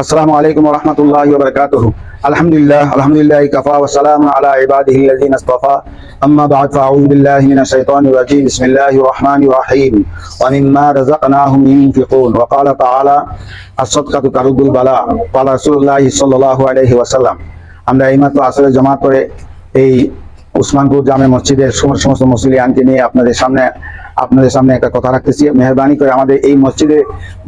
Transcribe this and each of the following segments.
আসসালামু আলাইকুম ওয়া রাহমাতুল্লাহি ওয়া বারাকাতুহু। আলহামদুলিল্লাহি কাফা ওয়া সালামুন আলা ইবাদিহি আল্লাযিনা ইসতাফা। আম্মা বা'দ, ফাআউযু বিল্লাহি মিনাশ শাইতানির রাজীম। বিসমিল্লাহির রাহমানির রাহিম। ওয়া মিম্মা রাযাকনাহুম ইউনফিকুন। ওয়া ক্বালা তাআলা আস-সাদকাতু তারুদ্দুল বালা। ক্বালা রাসূলুল্লাহি সাল্লাল্লাহু আলাইহি ওয়াসাল্লাম। আমরা এইমাত্র আসরের জামাত করে এই উসমানপুর জামে মসজিদের সমস্ত মুসলিয়ানকে নিয়ে আপনাদের সামনে একটা কথা রাখতেছি। মেহরবানি করে আমাদের এই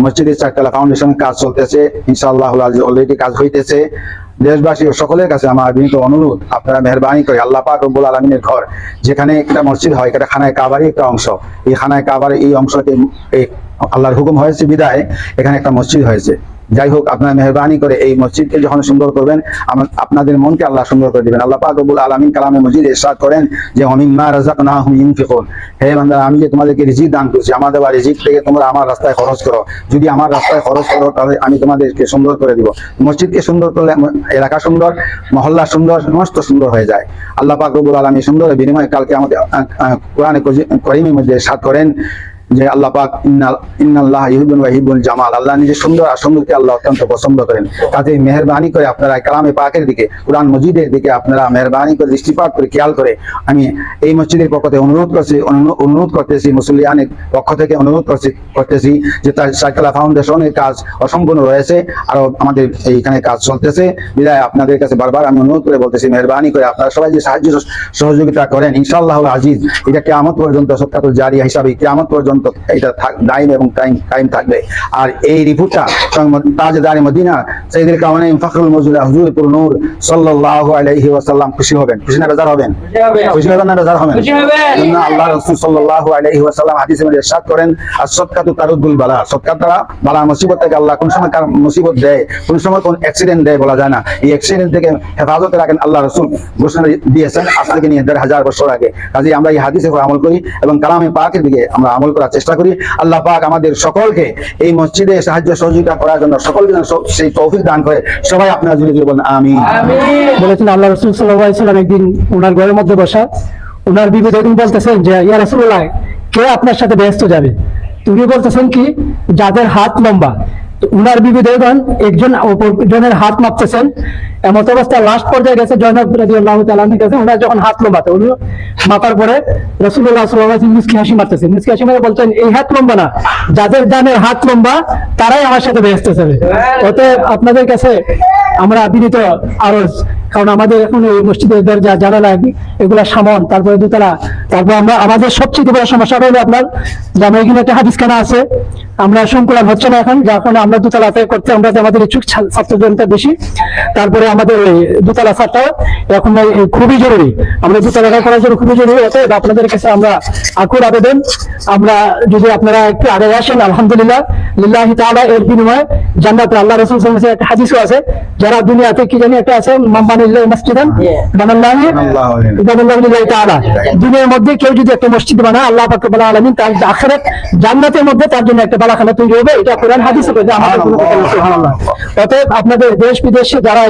মসজিদের চারতলা ফাউন্ডেশনের কাজ চলতেছে, ইনশাআল্লাহ অলরেডি কাজ হইতেছে। দেশবাসী ও সকলের কাছে আমার বিনীত অনুরোধ, আপনারা মেহরবানি করে আল্লাহ পাক রব্বুল আলামিনের ঘর, যেখানে একটা মসজিদ হয়, এটা খানায় কাবারই একটা অংশ। এই খানায় কাবার এই অংশকে আল্লাহর হুকুম হয়েছে বিদায় এখানে একটা মসজিদ হয়েছে। যাই হোক, আপনারা মেহরবানি করে এই মসজিদকে যখন সুন্দর করবেন, আপনাদের মনকে আল্লাহ সুন্দর করে দিবেন। আল্লাহ পাক রব্বুল আলামিন কালামে মজিদে ইরশাদ করেন যে মিম্মা রাযাকনাহুম ইউনফিকুন। হে বান্দা, আমি যে তোমাদেরকে রিজিক দান করছি, আমার দেওয়া রিজিক থেকে তোমরা আমার রাস্তায় খরচ করো। যদি আমার রাস্তায় খরচ করো, তাহলে আমি তোমাদেরকে সুন্দর করে দিব। মসজিদকে সুন্দর করলে এলাকা সুন্দর, মহল্লা সুন্দর, সমস্ত সুন্দর হয়ে যায়। আল্লাহ পাক রব্বুল আলামিন সুন্দরের বিনিময়ে কালকে আমাদের কোরআনে কারীমের মধ্যে ইরশাদ করেন যে আল্লাহ পাক ইন্নাল্লাহা ইউহিব্বুল জামাল। আল্লাহ নিজে সুন্দর, আর সুন্দরকে আল্লাহ অত্যন্ত পছন্দ করেন। কাজেই মেহরবানি করে আপনারা কালামে পাকের দিকে, কোরআন মজিদের দিকে আপনারা মেহরবানি করে দৃষ্টিপাত করে খেয়াল করে, আমি এই মসজিদের পক্ষ থেকে অনুরোধ করতেছি, মুসলিয়ানের পক্ষ থেকে অনুরোধ করতেছি যে তার চারতলা ফাউন্ডেশনের কাজ অসম্পূর্ণ রয়েছে, আরো আমাদের এইখানে কাজ চলতেছে। বিদায় আপনাদের কাছে বারবার আমি অনুরোধ করে বলতেছি, মেহরবানি করে আপনারা সবাই যে সাহায্য সহযোগিতা করেন, ইনশাআল্লাহ আজিজ এটা কিয়ামত পর্যন্ত সদকাতুল জারিয়া হিসাবে কিয়ামত পর্যন্ত এটা দায়ম এবং কায়েম থাকবে। আর এই রিপোর্টটা তাজদারে মদিনা সাইয়্যিদুল কাওনাইন ফখরুল মজুদ হুজুর পুর নূর সাল্লাল্লাহু আলাইহি ওয়াসাল্লাম খুশি হবেন, খুশি না বেজার হবেন? খুশি হবেন না বেজার হবেন? আল্লাহ রাসূল সাল্লাল্লাহু আলাইহি ওয়াসাল্লাম হাদিসে মধ্যে ইরশাদ করেন, আস-সাদকাতু তারুদ্দুল বালা। সদকা দ্বারা বালা মুসিবত থেকে আল্লাহ কোন সময় কার মুসিবত দেয়, কোন সময় কোন অ্যাক্সিডেন্ট দেয় বলা যায় না। এই অ্যাক্সিডেন্ট থেকে হেফাজতে রাখেন আল্লাহ রাসূল ঘোষণা দিয়েছেন আজ থেকে নিয়ে ১৫০০ বছর আগে। কাজেই আমরা এই হাদিসের উপর আমল করি এবং কালামে পাকের দিকে আমরা আমল করার চেষ্টা করি। আল্লাহ পাক আমাদের সকলকে এই মসজিদে সাহায্য সহযোগিতা করার জন্য সকলকে সেই তৌফিক দান করে। সবাই আপনারা জুড়ে জুড়ে বলেন আমিন। বলেছেন আল্লাহ রাসূল সাল্লাল্লাহু আলাইহি ওয়াসাল্লাম একদিন ওনার ঘরের মধ্যে বসা, ওনার বিবি একদিন বলতেছেন যে ইয়া রাসূলুল্লাহ, কে আপনার সাথে বেহেশত যাবে? তিনি বলতেছেন কি, যাদের হাত লম্বা। উনার বিবি দেখবেন একজন অপরজনের হাত মাপতেছেন, এমত অবস্থা লাস্ট পর্যায়ে গেছে জয়নব রাদিয়াল্লাহু তাআলা আনহা কাছে। ওনার যখন হাত লম্বাতে উনি মাপার পরে রাসূলুল্লাহ সাল্লাল্লাহু আলাইহি ওয়াসাল্লাম মুস্কি হাসি মারতেছেন, মুস্কি হাসি মেরে বলছেন, এই হাত লম্বা না, যাদের ডানের হাত লম্বা তারাই আমার সাথে বেহেশতে যাবে। অতএব আপনাদের কাছে আমরা বিনীত আরজ, কারণ আমাদের এখন এই মসজিদের দরজা জানালা এগুলা সামন, তারপরে দোতলা, তারপর আমরা আমাদের সবচেয়ে বড় সমস্যাটা হলো আপনার যে আমরা এখানে একটা হাদিসখানা আছে, আমরা সংকুলন হচ্ছে না এখন, যার কারণে আমরা দোতলাতে করতে আমরা আমাদের ইচ্ছুক ছাত্র জনতা বেশি। তারপরে আমাদের ওই দোতলা ছাদটা এখন খুবই জরুরি, আমরা দোতলা করার জন্য খুবই জরুরি। অতএব আপনাদের কাছে আমরা আকুল আবেদন, আমরা যদি আপনারা একটু আগে আসেন, আলহামদুলিল্লাহ লিল্লাহি তাআলা এর বিনিময়ে জান্নাতে আল্লাহ রাসূল সাল্লাল্লাহু আলাইহি ওয়াসাল্লাম একটা হাদিসও আছে, যারা দুনিয়াতে কি জানি একটা আছে, মাম্বানিল্লাহি মসজিদান বানাল্লাহু লিল্লাহি তাআলা, দুনিয়ার মধ্যে কেউ যদি একটা মসজিদ বানায়, আল্লাহ পাক রব্বুল আলামিন তার আখিরাত জান্নাতের মধ্যে তার জন্য একটা বালাখানা তৈরি হবে। এটা কোরআন হাদিসে বলে, আমাদের কোনো কথা না। সুবহানাল্লাহ। অতএব আপনাদের দেশ বিদেশে যারা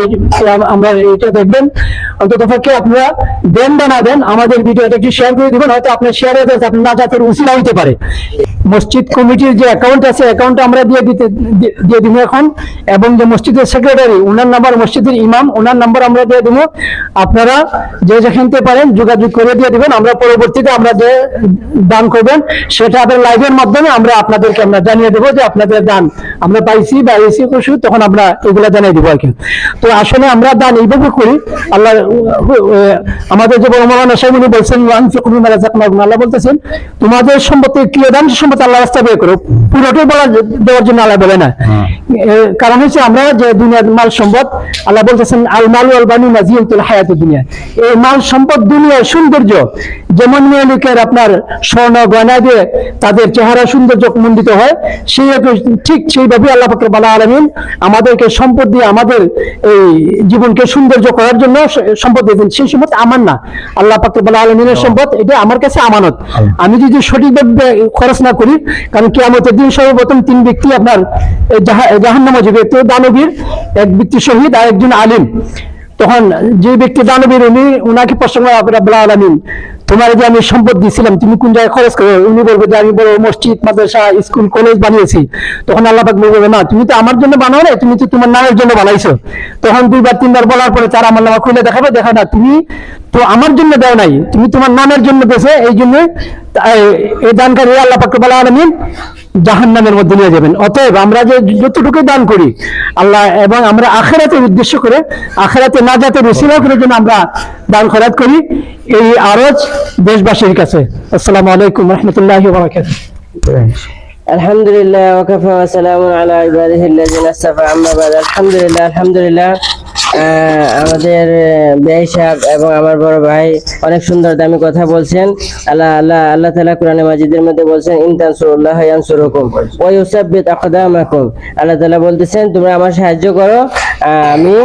আমরা এটা দেখবেন, অন্ততপক্ষে আপনারা দেন বা না দেন, আমাদের ভিডিওটা একটু শেয়ার করে দিবেন। হয়তো আপনার শেয়ারে আপনার নাজাতের উসিলা হইতে পারে। মসজিদ কমিটির যে অ্যাকাউন্ট আছে, অ্যাকাউন্টটা আমরা দিয়ে দিব এখন, এবং যে মসজিদের সেক্রেটারি ওনার নাম্বার, মসজিদের ইমাম ওনার নাম্বার আমরা দিয়ে দিব। আপনারা যে যেখানতে পারেন যোগাযোগ করে দিয়ে দিবেন। আমরা পরবর্তীতে আমরা যে দান করবেন সেটা আপনার লাইভের মাধ্যমে আমরা আপনাদেরকে আমরা জানিয়ে দেবো যে আপনাদের দান আমরা পাইছি বা এসি খুশি, তখন আমরা এগুলা জানিয়ে দিব আর কি। তো আসলে আমরা দান এইভাবে করি। আল্লাহ আমাদের যে বড় মাওলানা সাহেব উনি বলছেন, আল্লাহ বলতেছেন তোমাদের সম্পত্তি ক্রিয়াদান সম্পত্তি আল্লাহ রাস্তা বের করো, পুরোটাই দেওয়ার জন্য আল্লাহ বলে না। কারণ হচ্ছে আমরা যে দুনিয়ার মাল সম্পদ, আল্লাহ বলতেছেন আল মাল ওয়াল বানুনা জিনাতুল হায়াতুদ দুনিয়া, এই মাল সম্পদ দুনিয়ার সৌন্দর্য। যেমন মেয়ে লোকের আপনার স্বর্ণ গয়না দিয়ে তাদের চেহারা সৌন্দর্য মণ্ডিত হয়, ঠিক সেইভাবে আল্লাহ পাক রব্বুল আলামিন আমাদেরকে সম্পদ দিয়ে আমাদের এই জীবনকে সৌন্দর্য করার জন্য সম্পদ দিয়েছেন। সেই সম্পদ আমার না, আল্লাহ পাক রব্বুল আলামিনের সম্পদ, এটা আমার কাছে আমানত। আমি যদি সঠিকভাবে খরচ না করি, কারণ কিয়ামতের দিন সর্বপ্রথম 3 ব্যক্তি আপনার জাহান্নামে যাবে, তো দানবীর, এক ব্যক্তি শহীদ আর একজন আলিম। তখন যে ব্যক্তি দানবীর উনাকে প্রশ্ন করে রব্বুল আলামিন, তোমার যে আমি সম্পদ দিয়েছিলাম তুমি কোন জায়গায় খরচ করো, উনি বলবে যে আমি বড় মসজিদ, মাদ্রাসা, স্কুল, কলেজ বানিয়েছি। তখন আল্লাহ পাক বলবে না, তুমি তো আমার জন্য বানাও না, তুমি তো তোমার নামের জন্য বানাইছো। তখন 2-3 বার বলার পরে তার আমল নামা খুলে দেখাবে, দেখো না তুমি তো আমার জন্য দাও নাই, তুমি তোমার নামের জন্য দেশে, এই জন্য এই দানকারী আল্লাহ পাক রব্বুল আলামিন জাহান্নামের মধ্যে নিয়ে যাবেন। অতএব আমরা যে যতটুকু দান করি আল্লাহ, এবং আমরা আখিরাতের উদ্দেশ্য করে, আখিরাতে নাজাতের উসিলা করে যেন আমরা দান খয়রাত করি, এই আরজ দেশবাসীর কাছে। আসসালামু আলাইকুম রহমতুল্লাহি ওয়া বারাকাতুহু। আলহামদুলিল্লাহ ওয়াকাফা ওয়া সালামুন আলা ইবাদিহিল্লাযিনা ইসতাফা, আম্মা বাদ। আলহামদুলিল্লাহ আমাদের বেয়াই সাহেব এবং আমার বড় ভাই অনেক সুন্দর দামি কথা বলছেন। আল্লাহ তাআলা কোরআনে মাজিদের মধ্যে বলছেন, ইন তানসুরুল্লাহ ইয়ানসুরুকুম ওয়া ইউসাব্বিত আকদামাকুম। আল্লাহ তাআলা বলতেছেন, তোমরা আমার সাহায্য করো, আমি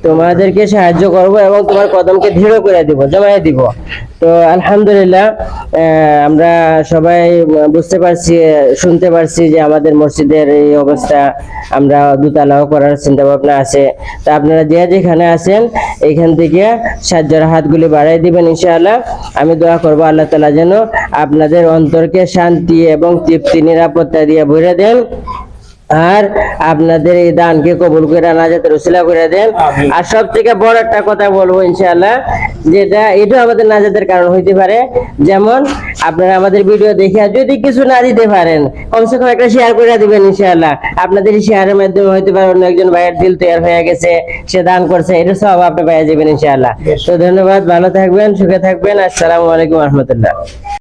তোমাদেরকে সাহায্য করব এবং তোমার কদমকে দৃঢ় করে দিব, জমায়ে দিব। তো আলহামদুলিল্লাহ আমরা সবাই বুঝতে পারছি, শুনতে পারছি যে আমাদের মসজিদের এই অবস্থা, আমরা দোতলাও করার চিন্তা ভাবনা আছে। তা আপনারা যে যেখানে আছেন এইখান থেকে সাহায্যের হাতগুলি বাড়াই দিবেন ইনশাআল্লাহ। আমি দোয়া করব আল্লাহ তাআলা যেন আপনাদের অন্তরকে শান্তি এবং তৃপ্তি, নিরাপত্তা দিয়ে ভরে দেন, আর আপনাদের এই দানকে কবুল করে নাজাতের উসিলা করে দেন। আর সব থেকে বড় একটা কথা বলবো ইনশাআল্লাহ, যেটা এটা আমাদের নাজাতের কারণ হইতে পারে। যেমন আপনারা আমাদের ভিডিও দেখে যদি কিছু না দিতে পারেন, কমসে কম একটা শেয়ার করে দিবেন ইনশাআল্লাহ। আপনাদের এই শেয়ারের মাধ্যমে হইতে পারে অন্য একজন ভাইয়ের দিল তৈরি হয়ে গেছে, সে দান করছে, এটা সব আপনি পেয়ে যাবেন ইনশাআল্লাহ। তো ধন্যবাদ, ভালো থাকবেন, সুখে থাকবেন। আসসালামু আলাইকুম রহমতুল্লাহ।